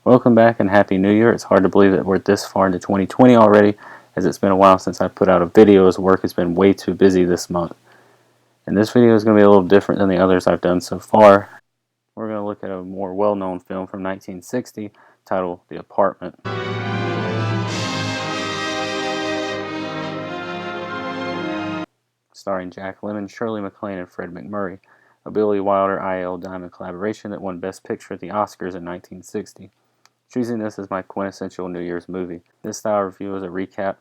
Welcome back and Happy New Year. It's hard to believe that we're this far into 2020 already, as it's been a while since I put out a video as work has been way too busy this month. And this video is going to be a little different than the others I've done so far. We're going to look at a more well-known film from 1960 titled The Apartment. Starring Jack Lemmon, Shirley MacLaine, and Fred MacMurray, a Billy Wilder I.L. Diamond collaboration that won Best Picture at the Oscars in 1960. Choosing this as my quintessential New Year's movie. This style review is a recap,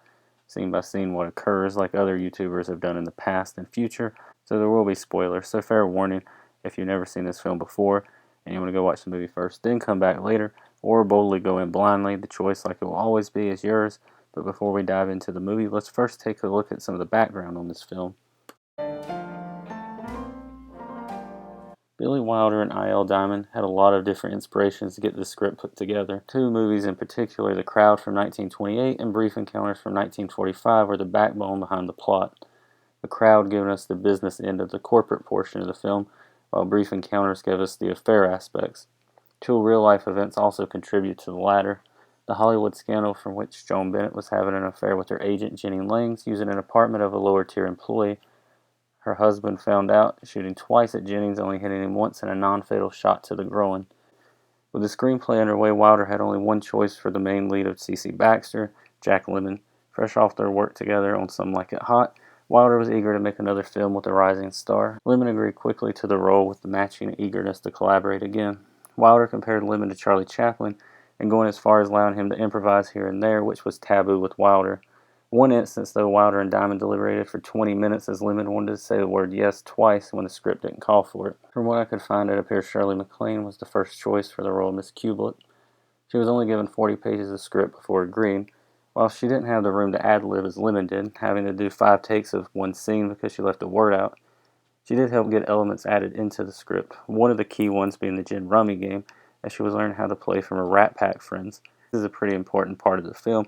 scene by scene, what occurs, like other YouTubers have done in the past and future, so there will be spoilers, so fair warning if you've never seen this film before and you want to go watch the movie first, then come back later, or boldly go in blindly. The choice, like it will always be, is yours. But before we dive into the movie, let's first take a look at some of the background on this film. Billy Wilder and I.L. Diamond had a lot of different inspirations to get this script put together. Two movies in particular, The Crowd from 1928 and Brief Encounters from 1945, were the backbone behind the plot. The Crowd giving us the business end of the corporate portion of the film, while Brief Encounters gave us the affair aspects. Two real-life events also contribute to the latter. The Hollywood scandal from which Joan Bennett was having an affair with her agent Jenny Langs using an apartment of a lower-tier employee. Her husband found out, shooting twice at Jennings, only hitting him once in a non-fatal shot to the groin. With the screenplay underway, Wilder had only one choice for the main lead of C.C. Baxter, Jack Lemmon. Fresh off their work together on Some Like It Hot, Wilder was eager to make another film with a rising star. Lemmon agreed quickly to the role with the matching eagerness to collaborate again. Wilder compared Lemmon to Charlie Chaplin, and going as far as allowing him to improvise here and there, which was taboo with Wilder. One instance, though, Wilder and Diamond deliberated for 20 minutes as Lemmon wanted to say the word yes twice when the script didn't call for it. From what I could find, it appears Shirley MacLaine was the first choice for the role of Miss Cublett. She was only given 40 pages of script before agreeing. While she didn't have the room to ad-lib as Lemmon did, having to do 5 takes of one scene because she left a word out, she did help get elements added into the script, one of the key ones being the gin rummy game, as she was learning how to play from her Rat Pack friends. This is a pretty important part of the film,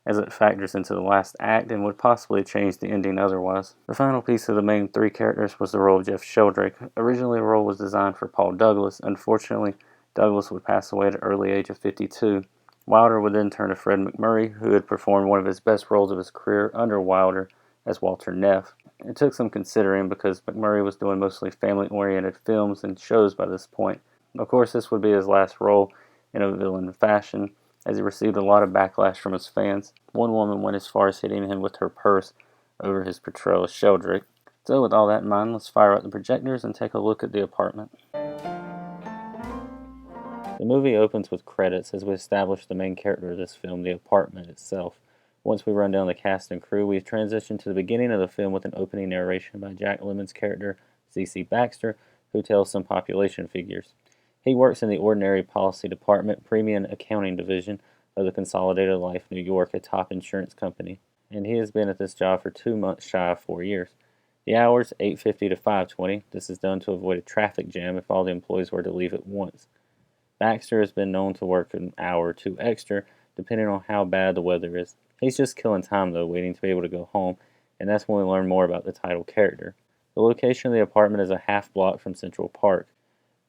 as it factors into the last act and would possibly change the ending otherwise. The final piece of the main 3 characters was the role of Jeff Sheldrake. Originally, the role was designed for Paul Douglas. Unfortunately, Douglas would pass away at an early age of 52. Wilder would then turn to Fred MacMurray, who had performed one of his best roles of his career under Wilder as Walter Neff. It took some considering because MacMurray was doing mostly family-oriented films and shows by this point. Of course, this would be his last role in a villain fashion, as he received a lot of backlash from his fans. One woman went as far as hitting him with her purse over his portrayal as Sheldrake. So with all that in mind, let's fire up the projectors and take a look at The Apartment. The movie opens with credits as we establish the main character of this film, The Apartment itself. Once we run down the cast and crew, we transition to the beginning of the film with an opening narration by Jack Lemmon's character, C.C. Baxter, who tells some population figures. He works in the Ordinary Policy Department, Premium Accounting Division of the Consolidated Life New York, a top insurance company, and he has been at this job for 2 months shy of 4 years. The hours, 8:50 to 5:20. This is done to avoid a traffic jam if all the employees were to leave at once. Baxter has been known to work an hour or 2 extra, depending on how bad the weather is. He's just killing time, though, waiting to be able to go home, and that's when we learn more about the title character. The location of the apartment is a half block from Central Park.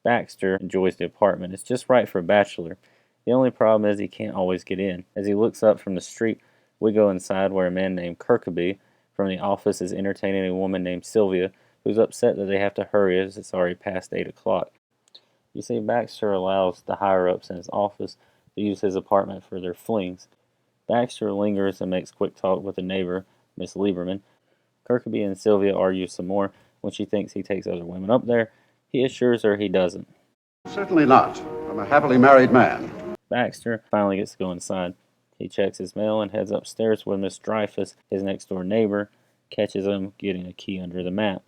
Baxter enjoys the apartment. It's just right for a bachelor. The only problem is he can't always get in. As he looks up from the street, we go inside where a man named Kirkaby from the office is entertaining a woman named Sylvia, who's upset that they have to hurry as it's already past 8 o'clock. You see, Baxter allows the higher-ups in his office to use his apartment for their flings. Baxter lingers and makes quick talk with a neighbor, Miss Lieberman. Kirkaby and Sylvia argue some more when she thinks he takes other women up there. He assures her he doesn't. Certainly not. I'm a happily married man. Baxter finally gets to go inside. He checks his mail and heads upstairs where Miss Dreyfus, his next-door neighbor, catches him getting a key under the mat.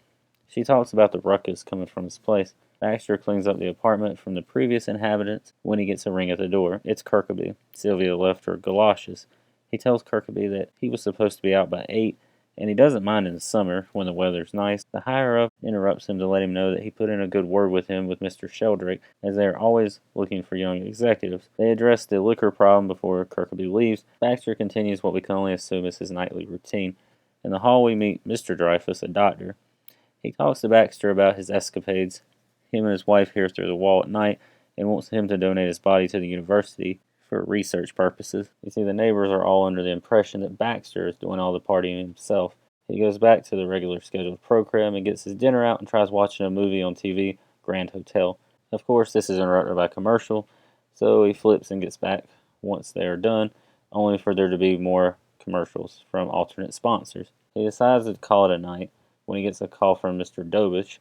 She talks about the ruckus coming from his place. Baxter cleans up the apartment from the previous inhabitants when he gets a ring at the door. It's Kirkaby. Sylvia left her galoshes. He tells Kirkaby that he was supposed to be out by 8, and he doesn't mind in the summer when the weather's nice. The higher-up interrupts him to let him know that he put in a good word with him with Mr. Sheldrake, as they are always looking for young executives. They address the liquor problem before Kirkaby leaves. Baxter continues what we can only assume is his nightly routine. In the hall we meet Mr. Dreyfus, a doctor. He talks to Baxter about his escapades. Him and his wife hear through the wall at night, and wants him to donate his body to the university for research purposes. You see, the neighbors are all under the impression that Baxter is doing all the partying himself. He goes back to the regular scheduled program and gets his dinner out and tries watching a movie on TV, Grand Hotel. Of course, this is interrupted by a commercial, so he flips and gets back once they are done, only for there to be more commercials from alternate sponsors. He decides to call it a night when he gets a call from Mr. Dobish,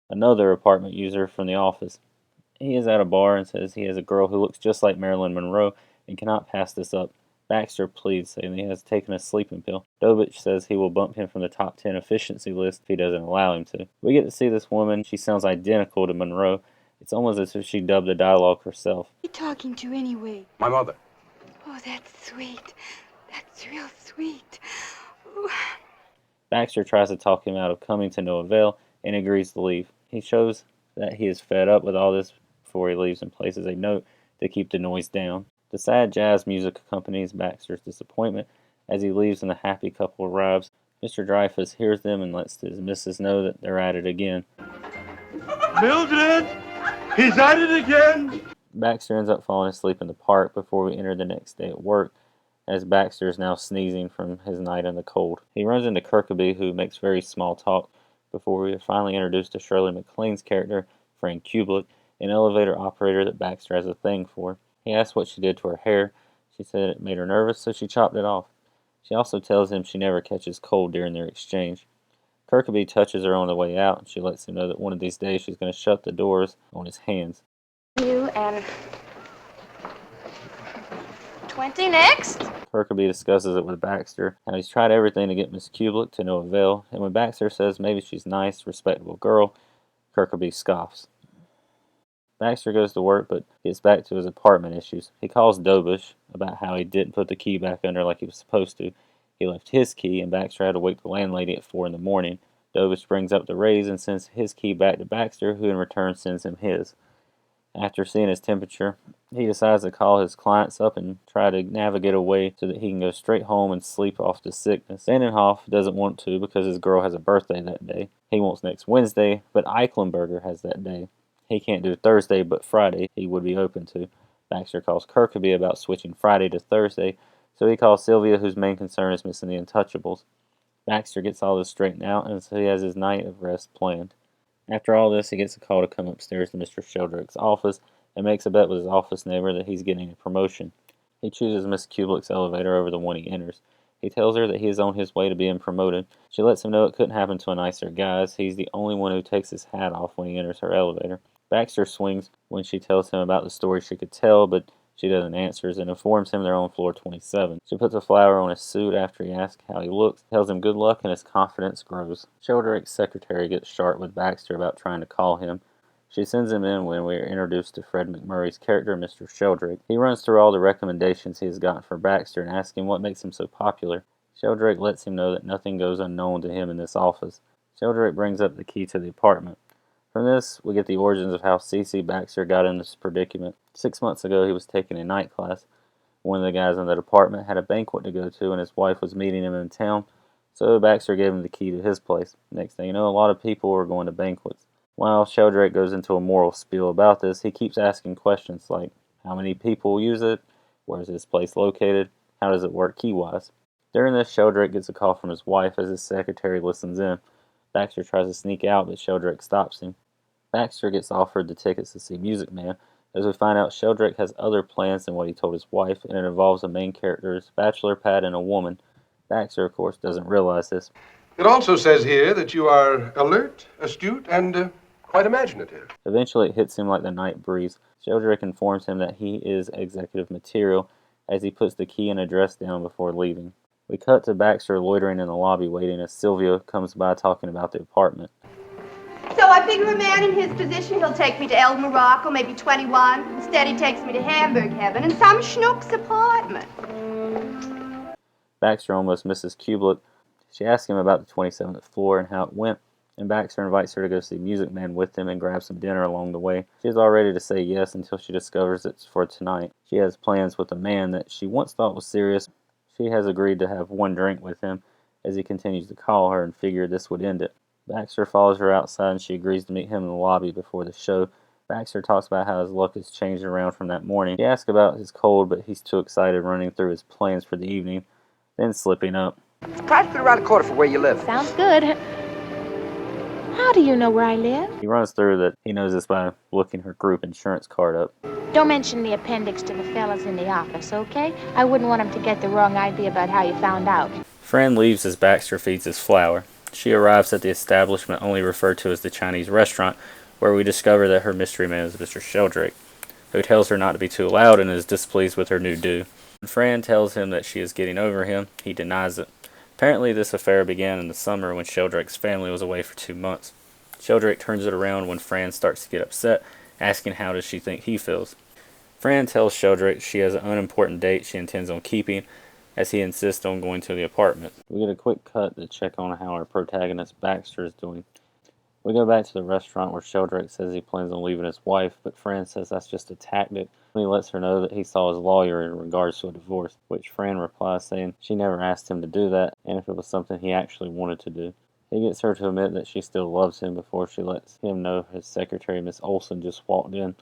another apartment user from the office. He is at a bar and says he has a girl who looks just like Marilyn Monroe and cannot pass this up. Baxter pleads, saying he has taken a sleeping pill. Dobich says he will bump him from the top 10 efficiency list if he doesn't allow him to. We get to see this woman. She sounds identical to Monroe. It's almost as if she dubbed the dialogue herself. Who are you talking to anyway? My mother. Oh, that's sweet. That's real sweet. Ooh. Baxter tries to talk him out of coming to no avail and agrees to leave. He shows that he is fed up with all this before he leaves and places a note to keep the noise down. The sad jazz music accompanies Baxter's disappointment as he leaves and the happy couple arrives. Mr. Dreyfuss hears them and lets his missus know that they're at it again. Mildred! He's at it again! Baxter ends up falling asleep in the park before we enter the next day at work, as Baxter is now sneezing from his night in the cold. He runs into Kirkaby, who makes very small talk, before we are finally introduced to Shirley MacLaine's character, Fran Kubelik, an elevator operator that Baxter has a thing for. He asks what she did to her hair. She said it made her nervous, so she chopped it off. She also tells him she never catches cold during their exchange. Kirkaby touches her on the way out, and she lets him know that one of these days she's going to shut the doors on his hands. You and 20 next. Kirkaby discusses it with Baxter, how he's tried everything to get Miss Kubelik to no avail, and when Baxter says maybe she's a nice, respectable girl, Kirkaby scoffs. Baxter goes to work but gets back to his apartment issues. He calls Dobish about how he didn't put the key back under like he was supposed to. He left his key and Baxter had to wake the landlady at 4 in the morning. Dobish brings up the raise and sends his key back to Baxter, who in return sends him his. After seeing his temperature, he decides to call his clients up and try to navigate a way so that he can go straight home and sleep off the sickness. Vandenhoff doesn't want to because his girl has a birthday that day. He wants next Wednesday, but Eichenberger has that day. He can't do Thursday, but Friday he would be open to. Baxter calls Kirkaby about switching Friday to Thursday, so he calls Sylvia, whose main concern is missing the Untouchables. Baxter gets all this straightened out, and so he has his night of rest planned. After all this, he gets a call to come upstairs to Mr. Sheldrake's office and makes a bet with his office neighbor that he's getting a promotion. He chooses Miss Kubelik's elevator over the one he enters. He tells her that he is on his way to being promoted. She lets him know it couldn't happen to a nicer guy, as he's the only one who takes his hat off when he enters her elevator. Baxter swings when she tells him about the story she could tell, but she doesn't answer and informs him they're on floor 27. She puts a flower on his suit after he asks how he looks, tells him good luck, and his confidence grows. Sheldrake's secretary gets sharp with Baxter about trying to call him. She sends him in when we are introduced to Fred McMurray's character, Mr. Sheldrake. He runs through all the recommendations he has gotten for Baxter and asks him what makes him so popular. Sheldrake lets him know that nothing goes unknown to him in this office. Sheldrake brings up the key to the apartment. From this, we get the origins of how C.C. Baxter got in this predicament. 6 months ago, he was taking a night class. One of the guys in the department had a banquet to go to, and his wife was meeting him in town, so Baxter gave him the key to his place. Next thing you know, a lot of people were going to banquets. While Sheldrake goes into a moral spiel about this, he keeps asking questions like, how many people use it? Where is this place located? How does it work key-wise? During this, Sheldrake gets a call from his wife as his secretary listens in. Baxter tries to sneak out, but Sheldrake stops him. Baxter gets offered the tickets to see Music Man, as we find out Sheldrake has other plans than what he told his wife, and it involves the main character's bachelor pad and a woman. Baxter, of course, doesn't realize this. It also says here that you are alert, astute, and quite imaginative. Eventually, it hits him like the night breeze. Sheldrake informs him that he is executive material, as he puts the key and address down before leaving. We cut to Baxter loitering in the lobby waiting as Sylvia comes by talking about the apartment. So I figure a man in his position, he'll take me to El Morocco, maybe 21. Instead, he takes me to Hamburg Heaven in some schnook's apartment. Baxter almost misses Kubelik. She asks him about the 27th floor and how it went, and Baxter invites her to go see Music Man with him and grab some dinner along the way. She is all ready to say yes until she discovers it's for tonight. She has plans with a man that she once thought was serious. She has agreed to have one drink with him as he continues to call her and figured this would end it. Baxter follows her outside and she agrees to meet him in the lobby before the show, Baxter talks about how his luck has changed around from that morning. He asks about his cold, but he's too excited running through his plans for the evening, then slipping up. Practically around the corner from where you live. Sounds good. How do you know where I live? He runs through that he knows this by looking her group insurance card up. Don't mention the appendix to the fellas in the office, okay? I wouldn't want them to get the wrong idea about how you found out. Fran leaves as Baxter feeds his flower. She arrives at the establishment only referred to as the Chinese restaurant, where we discover that her mystery man is Mr. Sheldrake, who tells her not to be too loud and is displeased with her new due. When Fran tells him that she is getting over him, he denies it. Apparently this affair began in the summer when Sheldrake's family was away for 2 months. Sheldrake turns it around when Fran starts to get upset, asking how does she think he feels. Fran tells Sheldrake she has an unimportant date she intends on keeping, as he insists on going to the apartment. We get a quick cut to check on how our protagonist Baxter is doing. We go back to the restaurant where Sheldrake says he plans on leaving his wife, but Fran says that's just a tactic. He lets her know that he saw his lawyer in regards to a divorce, which Fran replies saying she never asked him to do that, and if it was something he actually wanted to do. He gets her to admit that she still loves him before she lets him know his secretary, Miss Olson, just walked in.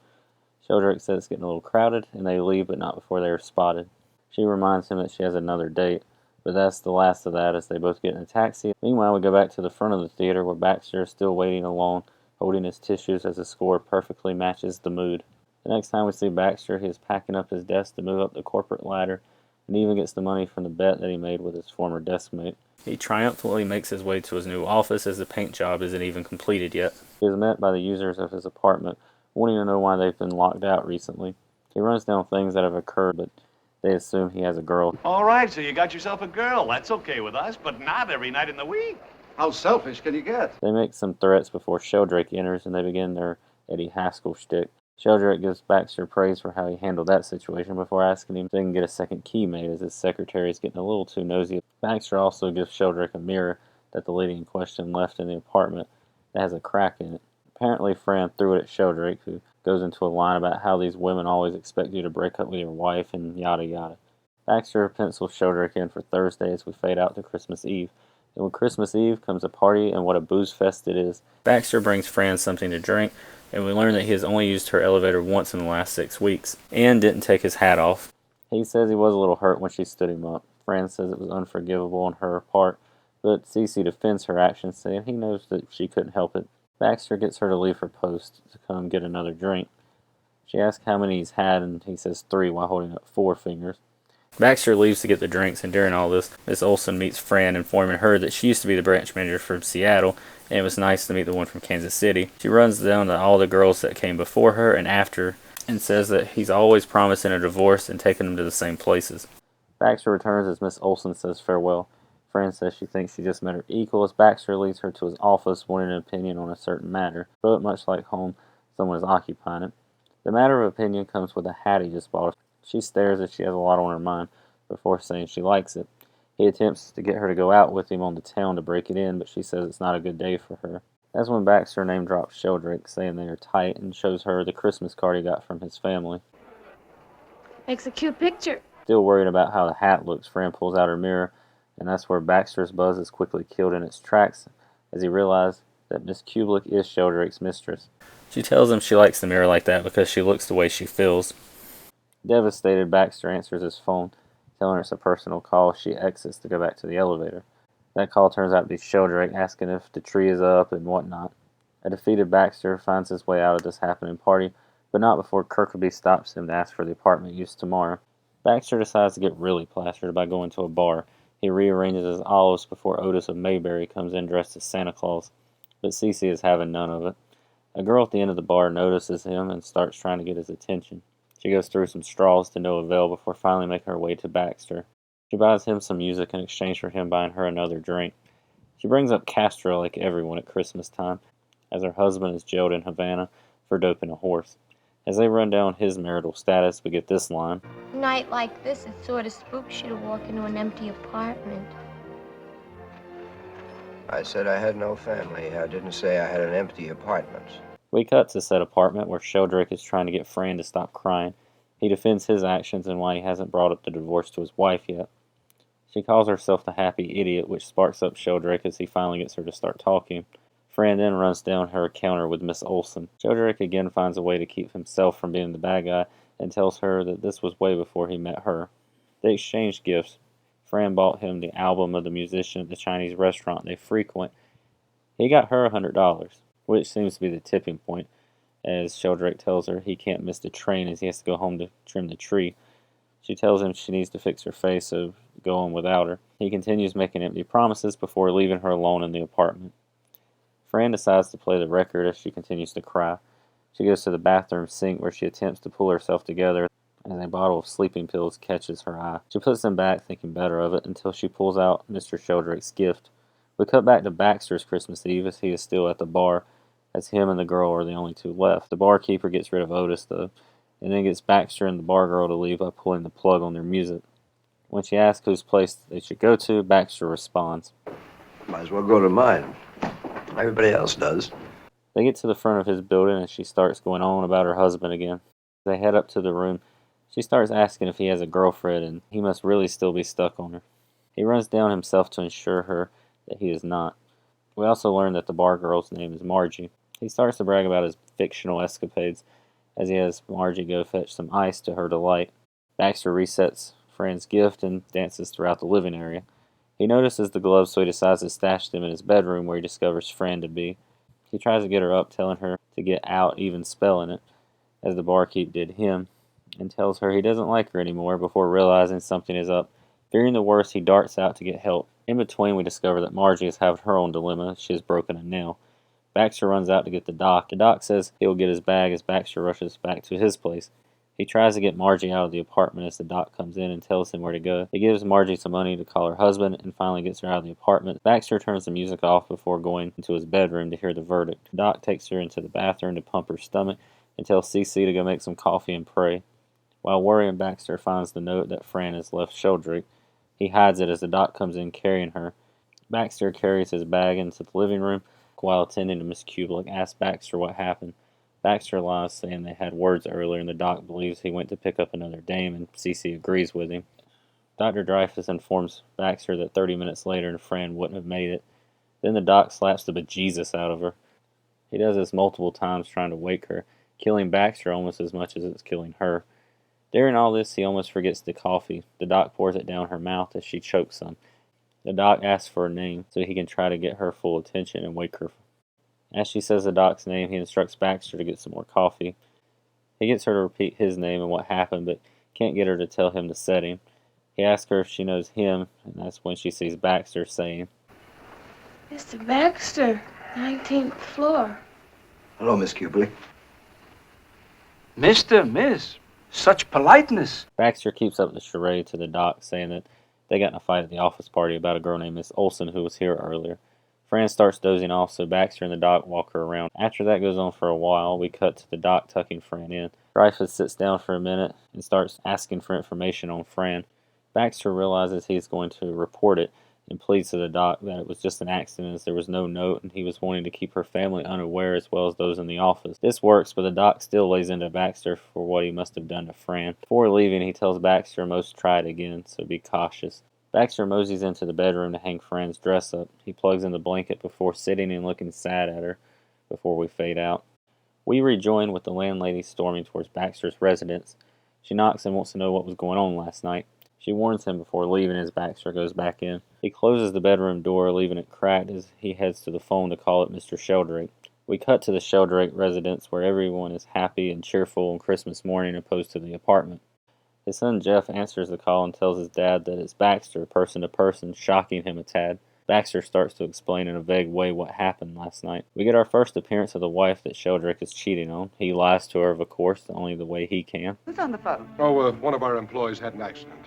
Sheldrake says it's getting a little crowded, and they leave, but not before they are spotted. She reminds him that she has another date, but that's the last of that as they both get in a taxi. Meanwhile, we go back to the front of the theater where Baxter is still waiting alone, holding his tissues as the score perfectly matches the mood. The next time we see Baxter, he is packing up his desk to move up the corporate ladder, and even gets the money from the bet that he made with his former desk mate. He triumphantly makes his way to his new office as the paint job isn't even completed yet. He is met by the users of his apartment, wanting to know why they've been locked out recently. He runs down things that have occurred, but they assume he has a girl. All right, so you got yourself a girl. That's okay with us, but not every night in the week. How selfish can you get? They make some threats before Sheldrake enters, and they begin their Eddie Haskell shtick. Sheldrake gives Baxter praise for how he handled that situation before asking him if they can get a second key made, as his secretary is getting a little too nosy. Baxter also gives Sheldrake a mirror that the lady in question left in the apartment that has a crack in it. Apparently Fran threw it at Sheldrake, who goes into a line about how these women always expect you to break up with your wife and yada yada. Baxter pencils Sheldrake in for Thursday as we fade out to Christmas Eve. And with Christmas Eve comes a party, and what a booze fest it is. Baxter brings Fran something to drink, and we learn that he has only used her elevator once in the last 6 weeks, and didn't take his hat off. He says he was a little hurt when she stood him up. Fran says it was unforgivable on her part, but Cece defends her actions, saying he knows that she couldn't help it. Baxter gets her to leave her post to come get another drink. She asks how many he's had, and he says 3 while holding up 4 fingers. Baxter leaves to get the drinks, and during all this, Miss Olson meets Fran, informing her that she used to be the branch manager from Seattle, and it was nice to meet the one from Kansas City. She runs down to all the girls that came before her and after, and says that he's always promising a divorce and taking them to the same places. Baxter returns as Miss Olson says farewell. Fran says she thinks she just met her equal as Baxter leads her to his office wanting an opinion on a certain matter, but much like home, someone is occupying it. The matter of opinion comes with a hat he just bought. She stares as she has a lot on her mind before saying she likes it. He attempts to get her to go out with him on the town to break it in, but she says it's not a good day for her. That's when Baxter name drops Sheldrake, saying they are tight, and shows her the Christmas card he got from his family. Makes a cute picture. Still worried about how the hat looks, Fran pulls out her mirror, and that's where Baxter's buzz is quickly killed in its tracks as he realizes that Miss Kubelik is Sheldrake's mistress. She tells him she likes the mirror like that because she looks the way she feels. Devastated, Baxter answers his phone, telling her it's a personal call. She exits to go back to the elevator. That call turns out to be Sheldrake asking if the tree is up and whatnot. A defeated Baxter finds his way out of this happening party, but not before Kirkby stops him to ask for the apartment use tomorrow. Baxter decides to get really plastered by going to a bar. He rearranges his olives before Otis of Mayberry comes in dressed as Santa Claus, but Cece is having none of it. A girl at the end of the bar notices him and starts trying to get his attention. She goes through some straws to no avail before finally making her way to Baxter. She buys him some music in exchange for him buying her another drink. She brings up Castro like everyone at Christmas time, as her husband is jailed in Havana for doping a horse. As they run down his marital status, we get this line. A night like this, it sort of spooks you to walk into an empty apartment. I said I had no family. I didn't say I had an empty apartment. We cut to said apartment where Sheldrake is trying to get Fran to stop crying. He defends his actions and why he hasn't brought up the divorce to his wife yet. She calls herself the happy idiot, which sparks up Sheldrake as he finally gets her to start talking. Fran then runs down her encounter with Miss Olson. Sheldrake again finds a way to keep himself from being the bad guy and tells her that this was way before he met her. They exchange gifts. Fran bought him the album of the musician at the Chinese restaurant they frequent. He got her $100, which seems to be the tipping point, as Sheldrake tells her he can't miss the train as he has to go home to trim the tree. She tells him she needs to fix her face, so go on without her. He continues making empty promises before leaving her alone in the apartment. Fran decides to play the record as she continues to cry. She goes to the bathroom sink where she attempts to pull herself together as a bottle of sleeping pills catches her eye. She puts them back, thinking better of it, until she pulls out Mr. Sheldrake's gift. We cut back to Baxter's Christmas Eve as he is still at the bar, as him and the girl are the only two left. The barkeeper gets rid of Otis, though, and then gets Baxter and the bar girl to leave by pulling the plug on their music. When she asks whose place they should go to, Baxter responds. Might as well go to mine. Everybody else does. They get to the front of his building and she starts going on about her husband again. They head up to the room. She starts asking if he has a girlfriend and he must really still be stuck on her. He runs down himself to assure her that he is not. We also learn that the bar girl's name is Margie. He starts to brag about his fictional escapades as he has Margie go fetch some ice to her delight. Baxter resets Fran's gift and dances throughout the living area. He notices the gloves, so he decides to stash them in his bedroom where he discovers Fran to be. He tries to get her up, telling her to get out, even spelling it, as the barkeep did him, and tells her he doesn't like her anymore before realizing something is up. Fearing the worst, he darts out to get help. In between, we discover that Margie is having her own dilemma. She has broken a nail. Baxter runs out to get the doc. The doc says he'll get his bag as Baxter rushes back to his place. He tries to get Margie out of the apartment as the doc comes in and tells him where to go. He gives Margie some money to call her husband and finally gets her out of the apartment. Baxter turns the music off before going into his bedroom to hear the verdict. The doc takes her into the bathroom to pump her stomach and tells CC to go make some coffee and pray. While worrying, Baxter finds the note that Fran has left Sheldrake. He hides it as the doc comes in carrying her. Baxter carries his bag into the living room. While attending to Miss Kubelik, asks Baxter what happened. Baxter lies, saying they had words earlier, and the doc believes he went to pick up another dame, and CC agrees with him. Dr. Dreyfus informs Baxter that 30 minutes later Fran wouldn't have made it. Then the doc slaps the bejesus out of her. He does this multiple times trying to wake her, killing Baxter almost as much as it's killing her. During all this, he almost forgets the coffee. The doc pours it down her mouth as she chokes some. The doc asks for her name so he can try to get her full attention and wake her. As she says the doc's name, he instructs Baxter to get some more coffee. He gets her to repeat his name and what happened, but can't get her to tell him the setting. He asks her if she knows him, and that's when she sees Baxter saying, Mr. Baxter, 19th floor. Hello, Miss Kubelik. Miss, such politeness. Baxter keeps up the charade to the doc, saying that they got in a fight at the office party about a girl named Miss Olson who was here earlier. Fran starts dozing off, so Baxter and the doc walk her around. After that goes on for a while, we cut to the doc tucking Fran in. Dreyfus sits down for a minute and starts asking for information on Fran. Baxter realizes he's going to report it and pleads to the doc that it was just an accident as there was no note and he was wanting to keep her family unaware as well as those in the office. This works, but the doc still lays into Baxter for what he must have done to Fran. Before leaving, he tells Baxter most try it again, so be cautious. Baxter moseys into the bedroom to hang Fran's dress up. He plugs in the blanket before sitting and looking sad at her before we fade out. We rejoin with the landlady storming towards Baxter's residence. She knocks and wants to know what was going on last night. She warns him before leaving as Baxter goes back in. He closes the bedroom door, leaving it cracked as he heads to the phone to call it Mr. Sheldrake. We cut to the Sheldrake residence where everyone is happy and cheerful on Christmas morning opposed to the apartment. His son Jeff answers the call and tells his dad that it's Baxter, person to person, shocking him a tad. Baxter starts to explain in a vague way what happened last night. We get our first appearance of the wife that Sheldrake is cheating on. He lies to her, of course, only the way he can. Who's on the phone? Oh, one of our employees had an accident.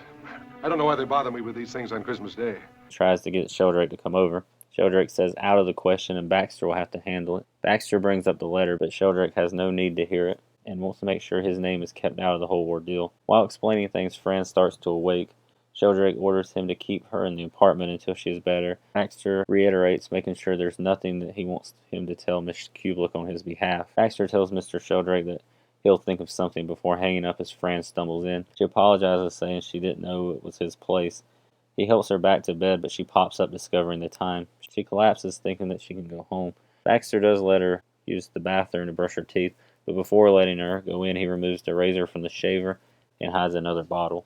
I don't know why they bother me with these things on Christmas Day. Tries to get Sheldrake to come over. Sheldrake says out of the question and Baxter will have to handle it. Baxter brings up the letter, but Sheldrake has no need to hear it and wants to make sure his name is kept out of the whole ordeal. While explaining things, Fran starts to awake. Sheldrake orders him to keep her in the apartment until she is better. Baxter reiterates, making sure there's nothing that he wants him to tell Miss Kubelik on his behalf. Baxter tells Mr. Sheldrake that he'll think of something before hanging up as Fran stumbles in. She apologizes, saying she didn't know it was his place. He helps her back to bed, but she pops up discovering the time. She collapses, thinking that she can go home. Baxter does let her use the bathroom to brush her teeth, but before letting her go in, he removes the razor from the shaver and hides another bottle.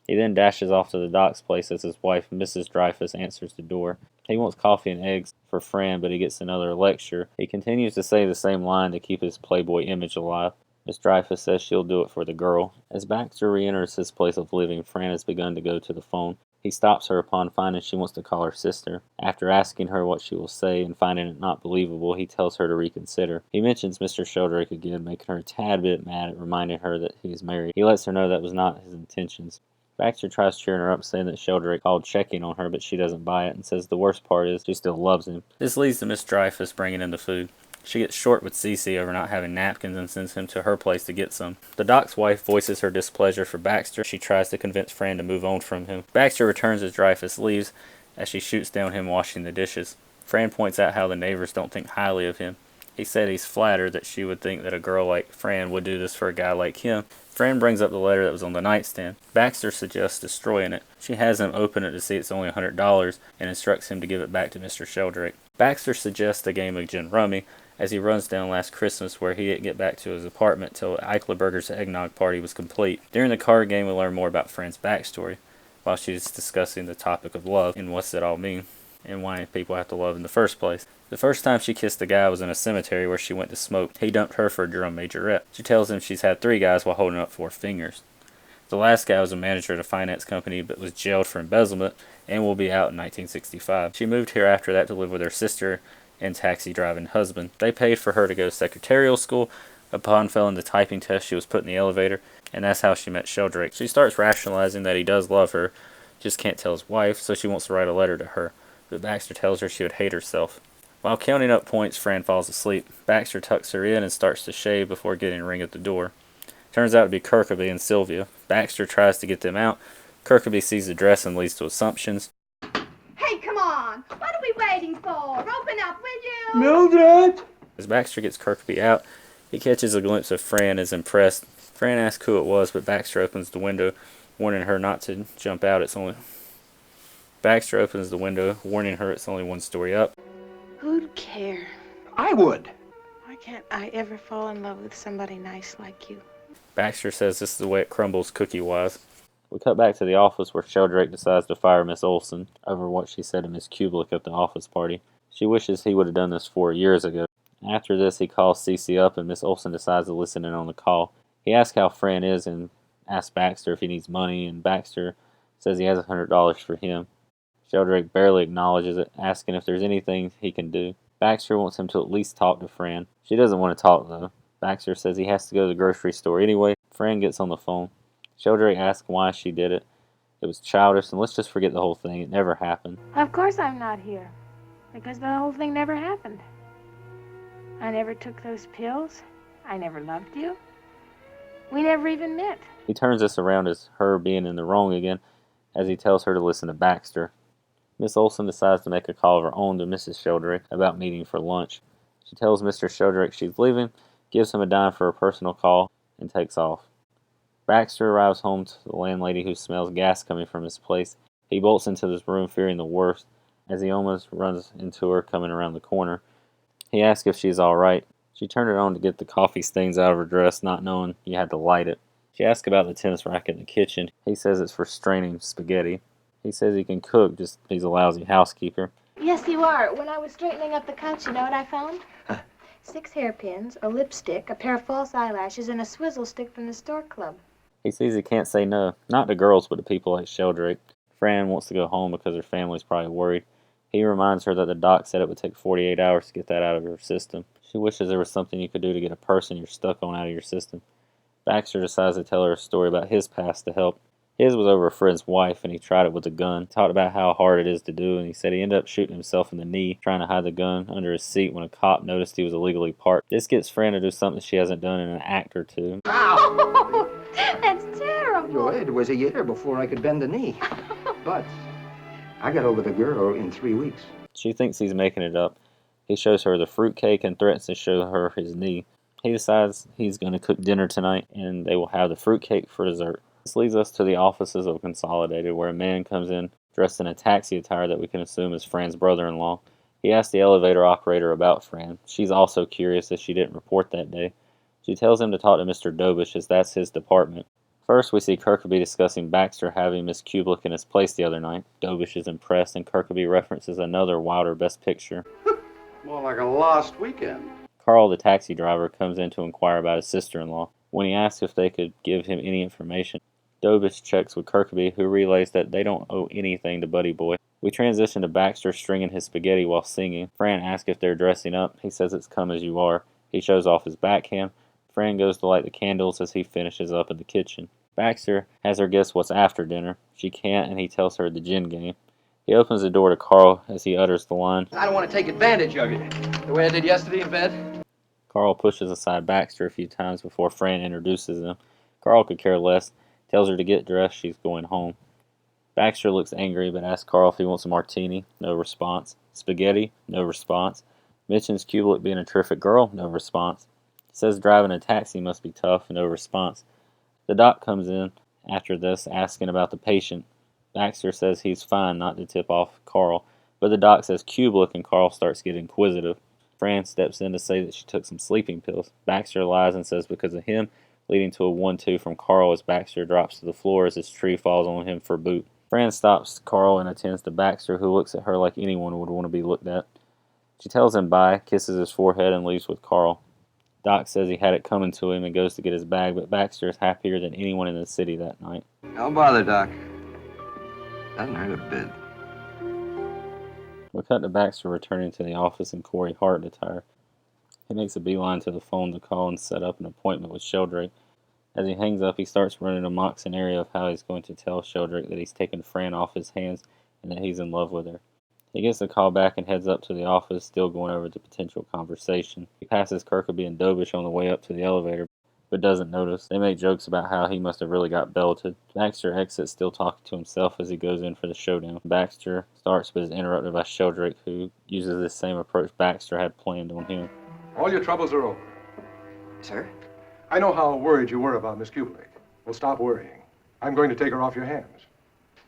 He then dashes off to the doc's place as his wife, Mrs. Dreyfus, answers the door. He wants coffee and eggs for Fran, but he gets another lecture. He continues to say the same line to keep his playboy image alive. Miss Dreyfus says she'll do it for the girl. As Baxter re-enters his place of living, Fran has begun to go to the phone. He stops her upon finding she wants to call her sister. After asking her what she will say and finding it not believable, he tells her to reconsider. He mentions Mr. Sheldrake again, making her a tad bit mad at reminding her that he's married. He lets her know that was not his intentions. Baxter tries cheering her up, saying that Sheldrake called checking on her, but she doesn't buy it and says the worst part is she still loves him. This leads to Miss Dreyfus bringing in the food. She gets short with Cece over not having napkins and sends him to her place to get some. The doc's wife voices her displeasure for Baxter. She tries to convince Fran to move on from him. Baxter returns as Dreyfus leaves, as she shoots down him washing the dishes. Fran points out how the neighbors don't think highly of him. He said he's flattered that she would think that a girl like Fran would do this for a guy like him. Fran brings up the letter that was on the nightstand. Baxter suggests destroying it. She has him open it to see it's only $100 and instructs him to give it back to Mr. Sheldrake. Baxter suggests a game of gin rummy as he runs down Last Christmas, where he didn't get back to his apartment till Eichelberger's eggnog party was complete. During the card game, we learn more about Fran's backstory, while she's discussing the topic of love and what's it all mean, and why people have to love in the first place. The first time she kissed a guy was in a cemetery where she went to smoke. He dumped her for a drum majorette. She tells him she's had 3 guys while holding up 4 fingers. The last guy was a manager at a finance company but was jailed for embezzlement and will be out in 1965. She moved here after that to live with her sister and taxi driving husband. They paid for her to go to secretarial school. Upon failing the typing test, she was put in the elevator, and that's how she met Sheldrake. She starts rationalizing that he does love her, just can't tell his wife, so she wants to write a letter to her, but Baxter tells her she would hate herself. While counting up points, Fran falls asleep. Baxter tucks her in and starts to shave before getting a ring at the door. Turns out to be Kirkaby and Sylvia. Baxter tries to get them out. Kirkaby sees the dress and leads to assumptions. Hey, come on. What are we waiting for? Open up, will you? Mildred! As Baxter gets Kirkaby out, he catches a glimpse of Fran and is impressed. Fran asks who it was, but Baxter opens the window, warning her not to jump out. Baxter opens the window, warning her it's only 1 story up. Who'd care? I would. Why can't I ever fall in love with somebody nice like you? Baxter says this is the way it crumbles cookie-wise. We cut back to the office where Sheldrake decides to fire Miss Olson over what she said to Miss Kubelik at the office party. She wishes he would have done this 4 years ago. After this, he calls Cece up and Miss Olson decides to listen in on the call. He asks how Fran is and asks Baxter if he needs money, and Baxter says he has $100 for him. Sheldrake barely acknowledges it, asking if there's anything he can do. Baxter wants him to at least talk to Fran. She doesn't want to talk, though. Baxter says he has to go to the grocery store anyway. Fran gets on the phone. Sheldrake asks why she did it. It was childish, and let's just forget the whole thing. It never happened. Of course I'm not here, because the whole thing never happened. I never took those pills. I never loved you. We never even met. He turns this around as her being in the wrong again, as he tells her to listen to Baxter. Miss Olson decides to make a call of her own to Mrs. Sheldrake about meeting for lunch. She tells Mr. Sheldrake she's leaving, gives him a dime for a personal call, and takes off. Baxter arrives home to the landlady who smells gas coming from his place. He bolts into this room fearing the worst, as he almost runs into her coming around the corner. He asks if she's alright. She turned it on to get the coffee stains out of her dress, not knowing you had to light it. She asks about the tennis racket in the kitchen. He says it's for straining spaghetti. He says he can cook, just he's a lousy housekeeper. Yes, you are. When I was straightening up the couch, you know what I found? 6 hairpins, a lipstick, a pair of false eyelashes, and a swizzle stick from the store club. He sees he can't say no. Not to girls, but to people like Sheldrake. Fran wants to go home because her family's probably worried. He reminds her that the doc said it would take 48 hours to get that out of her system. She wishes there was something you could do to get a person you're stuck on out of your system. Baxter decides to tell her a story about his past to help. His was over a friend's wife, and he tried it with a gun. He talked about how hard it is to do, and he said he ended up shooting himself in the knee, trying to hide the gun under his seat when a cop noticed he was illegally parked. This gets Fran to do something she hasn't done in an act or two. Oh, that's terrible. Well, it was a year before I could bend the knee. But I got over the girl in 3 weeks. She thinks he's making it up. He shows her the fruitcake and threatens to show her his knee. He decides he's going to cook dinner tonight, and they will have the fruitcake for dessert. This leads us to the offices of Consolidated, where a man comes in dressed in a taxi attire that we can assume is Fran's brother-in-law. He asks the elevator operator about Fran. She's also curious as she didn't report that day. She tells him to talk to Mr. Dobish as that's his department. First, we see Kirkaby discussing Baxter having Miss Kubelik in his place the other night. Dobish is impressed, and Kirkaby references another Wilder Best Picture. More like a lost weekend. Carl, the taxi driver, comes in to inquire about his sister-in-law. When he asks if they could give him any information, Dobish checks with Kirkaby, who relays that they don't owe anything to Buddy Boy. We transition to Baxter stringing his spaghetti while singing. Fran asks if they're dressing up. He says it's come as you are. He shows off his backhand. Fran goes to light the candles as he finishes up in the kitchen. Baxter has her guess what's after dinner. She can't, and he tells her the gin game. He opens the door to Carl as he utters the line, I don't want to take advantage of you, the way I did yesterday in bed. Carl pushes aside Baxter a few times before Fran introduces them. Carl could care less, tells her to get dressed, she's going home. Baxter looks angry but asks Carl if he wants a martini. No response. Spaghetti? No response. Mentions Kubelik being a terrific girl? No response. Says driving a taxi must be tough? No response. The doc comes in after this asking about the patient. Baxter says he's fine not to tip off Carl, but the doc says Kubelik, and Carl starts getting inquisitive. Fran steps in to say that she took some sleeping pills. Baxter lies and says because of him, leading to a 1-2 from Carl as Baxter drops to the floor as his tree falls on him for boot. Fran stops Carl and attends to Baxter, who looks at her like anyone would want to be looked at. She tells him bye, kisses his forehead, and leaves with Carl. Doc says he had it coming to him and goes to get his bag, but Baxter is happier than anyone in the city that night. Don't bother, Doc. Doesn't hurt a bit. We cut to Baxter returning to the office in Corey Hart attire. He makes a beeline to the phone to call and set up an appointment with Sheldrake. As he hangs up, he starts running a mock scenario of how he's going to tell Sheldrake that he's taken Fran off his hands and that he's in love with her. He gets the call back and heads up to the office, still going over the potential conversation. He passes Kirkaby and Dobish on the way up to the elevator, but doesn't notice. They make jokes about how he must have really got belted. Baxter exits, still talking to himself as he goes in for the showdown. Baxter starts but is interrupted by Sheldrake, who uses this same approach Baxter had planned on him. All your troubles are over. Sir? I know how worried you were about Miss Kubelik. Well, stop worrying. I'm going to take her off your hands.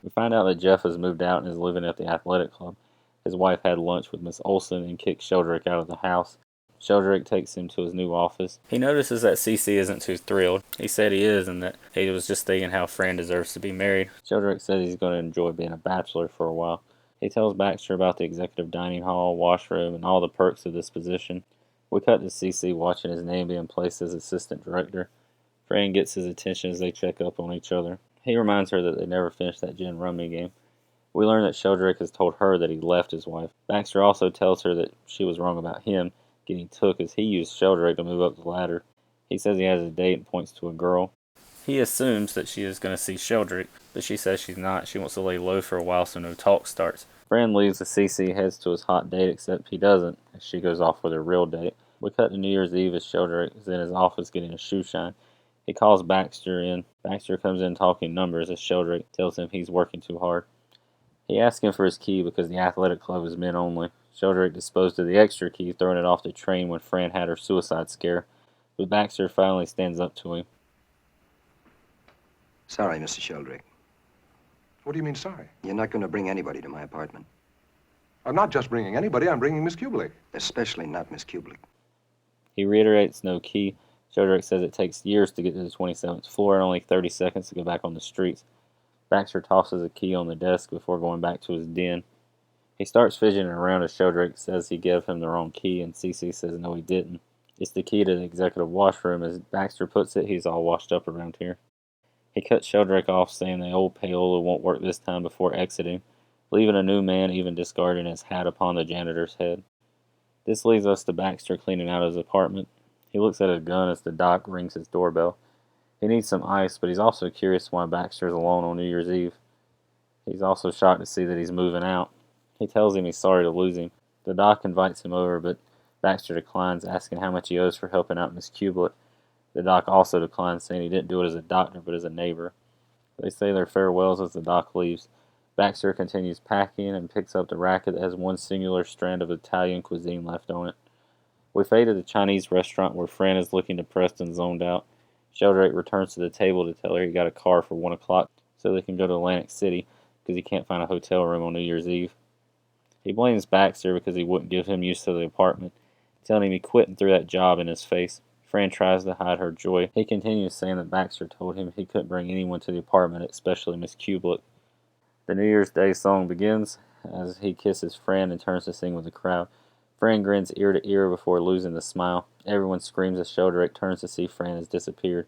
We find out that Jeff has moved out and is living at the athletic club. His wife had lunch with Miss Olson and kicked Sheldrake out of the house. Sheldrake takes him to his new office. He notices that CC isn't too thrilled. He said he is and that he was just thinking how Fran deserves to be married. Sheldrake says he's going to enjoy being a bachelor for a while. He tells Baxter about the executive dining hall, washroom, and all the perks of this position. We cut to CC watching his name being placed as assistant director. Fran gets his attention as they check up on each other. He reminds her that they never finished that gin rummy game. We learn that Sheldrake has told her that he left his wife. Baxter also tells her that she was wrong about him getting took as he used Sheldrake to move up the ladder. He says he has a date and points to a girl. He assumes that she is going to see Sheldrake, but she says she's not. She wants to lay low for a while so no talk starts. Fran leaves as CC heads to his hot date, except he doesn't, as she goes off with her real date. We cut to New Year's Eve as Sheldrake is in his office getting a shoe shine. He calls Baxter in. Baxter comes in talking numbers as Sheldrake tells him he's working too hard. He asks him for his key because the athletic club is men only. Sheldrake disposed of the extra key, throwing it off the train when Fran had her suicide scare, but Baxter finally stands up to him. Sorry, Mr. Sheldrake. What do you mean, sorry? You're not going to bring anybody to my apartment. I'm not just bringing anybody, I'm bringing Miss Kubelik. Especially not Miss Kubelik. He reiterates no key. Sheldrake says it takes years to get to the 27th floor and only 30 seconds to go back on the streets. Baxter tosses a key on the desk before going back to his den. He starts fidgeting around as Sheldrake says he gave him the wrong key, and CC says no he didn't. It's the key to the executive washroom. As Baxter puts it, he's all washed up around here. He cuts Sheldrake off, saying the old payola won't work this time before exiting, leaving a new man even discarding his hat upon the janitor's head. This leads us to Baxter cleaning out his apartment. He looks at his gun as the doc rings his doorbell. He needs some ice, but he's also curious why Baxter is alone on New Year's Eve. He's also shocked to see that he's moving out. He tells him he's sorry to lose him. The doc invites him over, but Baxter declines, asking how much he owes for helping out Miss Kubelik. The doc also declines, saying he didn't do it as a doctor, but as a neighbor. They say their farewells as the doc leaves. Baxter continues packing and picks up the racket that has one singular strand of Italian cuisine left on it. We fade to the Chinese restaurant where Fran is looking depressed and zoned out. Sheldrake returns to the table to tell her he got a car for 1 o'clock so they can go to Atlantic City because he can't find a hotel room on New Year's Eve. He blames Baxter because he wouldn't give him use to the apartment, telling him he quit and threw that job in his face. Fran tries to hide her joy. He continues saying that Baxter told him he couldn't bring anyone to the apartment, especially Miss Kubelik. The New Year's Day song begins as he kisses Fran and turns to sing with the crowd. Fran grins ear to ear before losing the smile. Everyone screams as Sheldrake turns to see Fran has disappeared.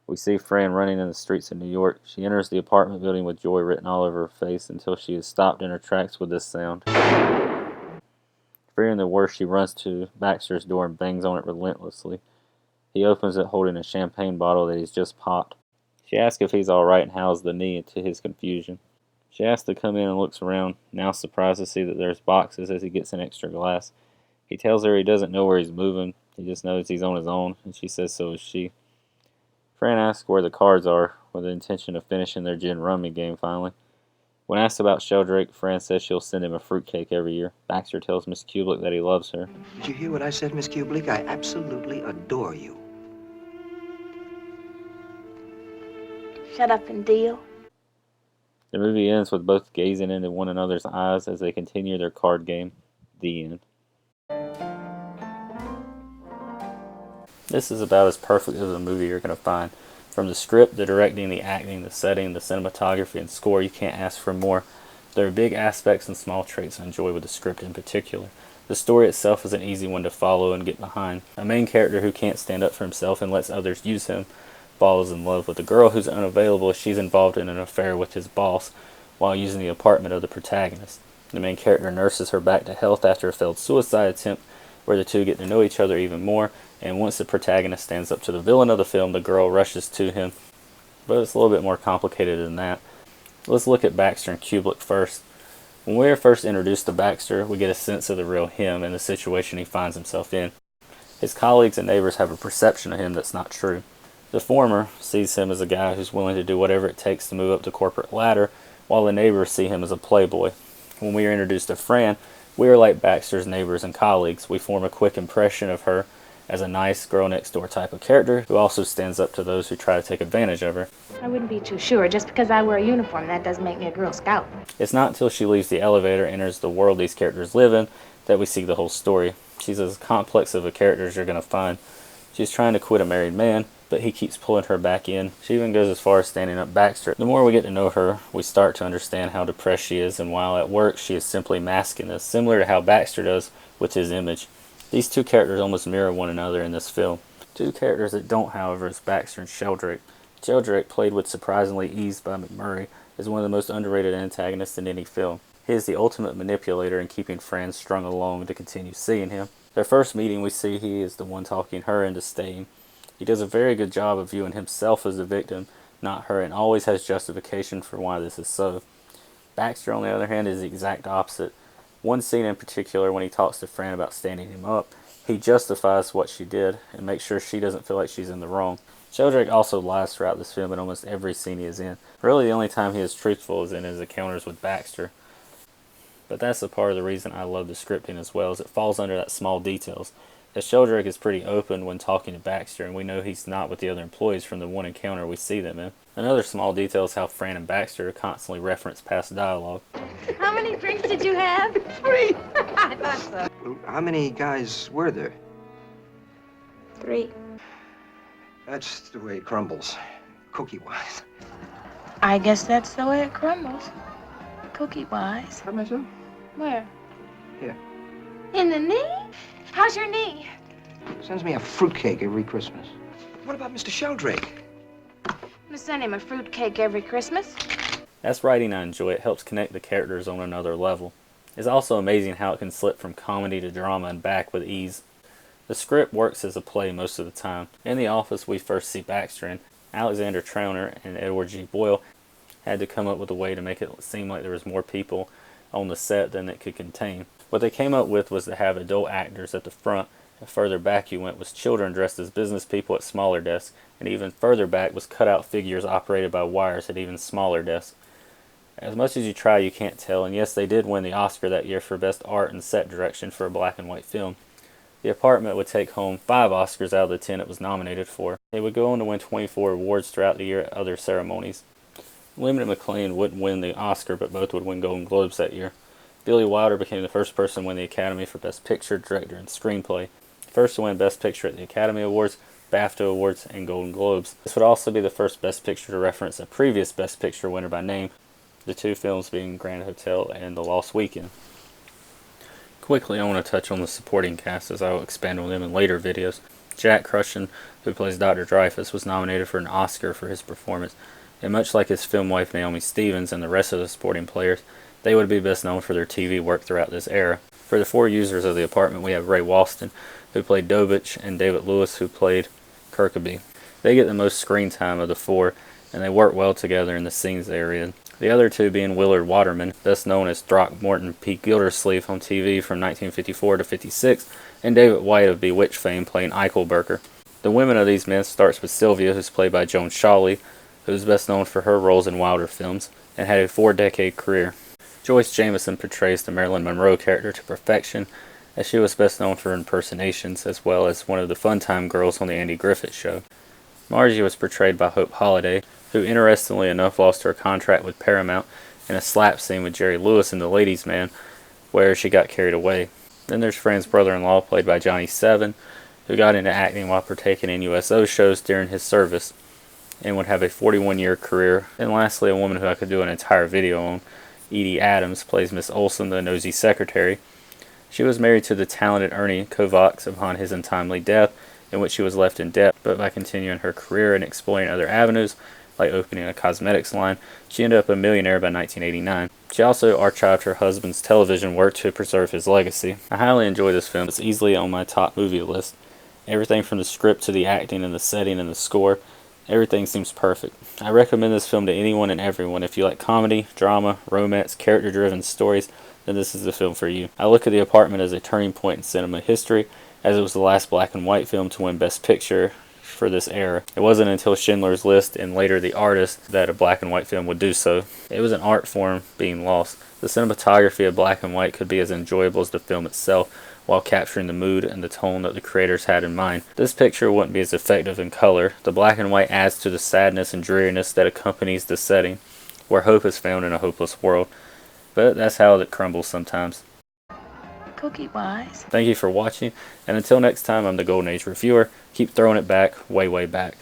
We see Fran running in the streets of New York. She enters the apartment building with joy written all over her face until she is stopped in her tracks with this sound. Fearing the worst, she runs to Baxter's door and bangs on it relentlessly. He opens it holding a champagne bottle that he's just popped. She asks if he's alright and howls the knee to his confusion. She asks to come in and looks around, now surprised to see that there's boxes as he gets an extra glass. He tells her he doesn't know where he's moving, he just knows he's on his own, and she says so is she. Fran asks where the cards are, with the intention of finishing their gin rummy game finally. When asked about Sheldrake, Fran says she'll send him a fruitcake every year. Baxter tells Miss Kubelik that he loves her. Did you hear what I said, Miss Kubelik? I absolutely adore you. Shut up and deal. The movie ends with both gazing into one another's eyes as they continue their card game. The end. This is about as perfect as a movie you're going to find. From the script, the directing, the acting, the setting, the cinematography, and score, you can't ask for more. There are big aspects and small traits I enjoy with the script in particular. The story itself is an easy one to follow and get behind. A main character who can't stand up for himself and lets others use him falls in love with a girl who's unavailable as she's involved in an affair with his boss while using the apartment of the protagonist. The main character nurses her back to health after a failed suicide attempt, where the two get to know each other even more, and once the protagonist stands up to the villain of the film, the girl rushes to him. But it's a little bit more complicated than that. Let's look at Baxter and Kubelik first. When we are first introduced to Baxter, we get a sense of the real him and the situation he finds himself in. His colleagues and neighbors have a perception of him that's not true. The former sees him as a guy who's willing to do whatever it takes to move up the corporate ladder, while the neighbors see him as a playboy. When we are introduced to Fran, we are like Baxter's neighbors and colleagues. We form a quick impression of her as a nice girl-next-door type of character who also stands up to those who try to take advantage of her. I wouldn't be too sure. Just because I wear a uniform, that doesn't make me a Girl Scout. It's not until she leaves the elevator and enters the world these characters live in that we see the whole story. She's as complex of a character as you're going to find. She's trying to quit a married man, but he keeps pulling her back in. She even goes as far as standing up Baxter. The more we get to know her, we start to understand how depressed she is, and while at work, she is simply masking this, similar to how Baxter does with his image. These two characters almost mirror one another in this film. Two characters that don't, however, is Baxter and Sheldrake. Sheldrake, played with surprisingly ease by McMurray, is one of the most underrated antagonists in any film. He is the ultimate manipulator in keeping Fran strung along to continue seeing him. Their first meeting, we see he is the one talking her into staying. He does a very good job of viewing himself as the victim, not her, and always has justification for why this is so. Baxter, on the other hand, is the exact opposite. One scene in particular, when he talks to Fran about standing him up, he justifies what she did and makes sure she doesn't feel like she's in the wrong. Sheldrake also lies throughout this film in almost every scene he is in. Really, the only time he is truthful is in his encounters with Baxter. But that's a part of the reason I love the scripting as well, as it falls under that small details. As Sheldrake is pretty open when talking to Baxter, and we know he's not with the other employees from the one encounter we see them in. Another small detail is how Fran and Baxter constantly reference past dialogue. How many drinks did you have? 3. I thought so. How many guys were there? 3. That's the way it crumbles, cookie-wise. I guess that's the way it crumbles. Cookie-wise. How myself? Where? Here. In the knee? How's your knee? Sends me a fruitcake every Christmas. What about Mr. Sheldrake? I'm gonna send him a fruitcake every Christmas. That's writing I enjoy. It helps connect the characters on another level. It's also amazing how it can slip from comedy to drama and back with ease. The script works as a play most of the time. In the office we first see Baxter in, Alexander Trauner and Edward G. Boyle had to come up with a way to make it seem like there was more people on the set than it could contain. What they came up with was to have adult actors at the front, and further back you went was children dressed as business people at smaller desks, and even further back was cutout figures operated by wires at even smaller desks. As much as you try, you can't tell, and yes, they did win the Oscar that year for Best Art and Set Direction for a black and white film. The apartment would take home 5 Oscars out of the 10 it was nominated for. It would go on to win 24 awards throughout the year at other ceremonies. Lynn and McLean wouldn't win the Oscar, but both would win Golden Globes that year. Billy Wilder became the first person to win the Academy for Best Picture, Director, and Screenplay. First to win Best Picture at the Academy Awards, BAFTA Awards, and Golden Globes. This would also be the first Best Picture to reference a previous Best Picture winner by name, the two films being Grand Hotel and The Lost Weekend. Quickly, I want to touch on the supporting cast as I will expand on them in later videos. Jack Crushing, who plays Dr. Dreyfus, was nominated for an Oscar for his performance, and much like his film wife Naomi Stevens and the rest of the supporting players, they would be best known for their TV work throughout this era. For the four users of the apartment, we have Ray Walston, who played Dobich, and David Lewis, who played Kirkaby. They get the most screen time of the four, and they work well together in the scenes they are in. The other two being Willard Waterman, best known as Throckmorton P. Gildersleeve on TV from 1954 to 56, and David White of Bewitched fame playing Eichelberger. The women of these men starts with Sylvia, who's played by Joan Shawley, who is best known for her roles in Wilder films, and had a 4-decade career. Joyce Jameson portrays the Marilyn Monroe character to perfection, as she was best known for impersonations, as well as one of the fun-time girls on the Andy Griffith Show. Margie was portrayed by Hope Holliday, who interestingly enough lost her contract with Paramount in a slap scene with Jerry Lewis in The Ladies' Man, where she got carried away. Then there's Fran's brother-in-law, played by Johnny Seven, who got into acting while partaking in USO shows during his service, and would have a 41-year career. And lastly, a woman who I could do an entire video on, Edie Adams, plays Miss Olson, the nosy secretary. She was married to the talented Ernie Kovacs upon his untimely death, in which she was left in debt, but by continuing her career and exploring other avenues, like opening a cosmetics line, she ended up a millionaire by 1989. She also archived her husband's television work to preserve his legacy. I highly enjoy this film. It's easily on my top movie list. Everything from the script to the acting and the setting and the score, everything seems perfect. I recommend this film to anyone and everyone. If you like comedy, drama, romance, character-driven stories, then this is the film for you. I look at The Apartment as a turning point in cinema history, as it was the last black and white film to win Best Picture for this era. It wasn't until Schindler's List and later The Artist that a black and white film would do so. It was an art form being lost. The cinematography of black and white could be as enjoyable as the film itself, while capturing the mood and the tone that the creators had in mind. This picture wouldn't be as effective in color. The black and white adds to the sadness and dreariness that accompanies the setting, where hope is found in a hopeless world. But that's how it crumbles sometimes. Cookie Wise. Thank you for watching, and until next time, I'm the Golden Age Reviewer. Keep throwing it back, way, way back.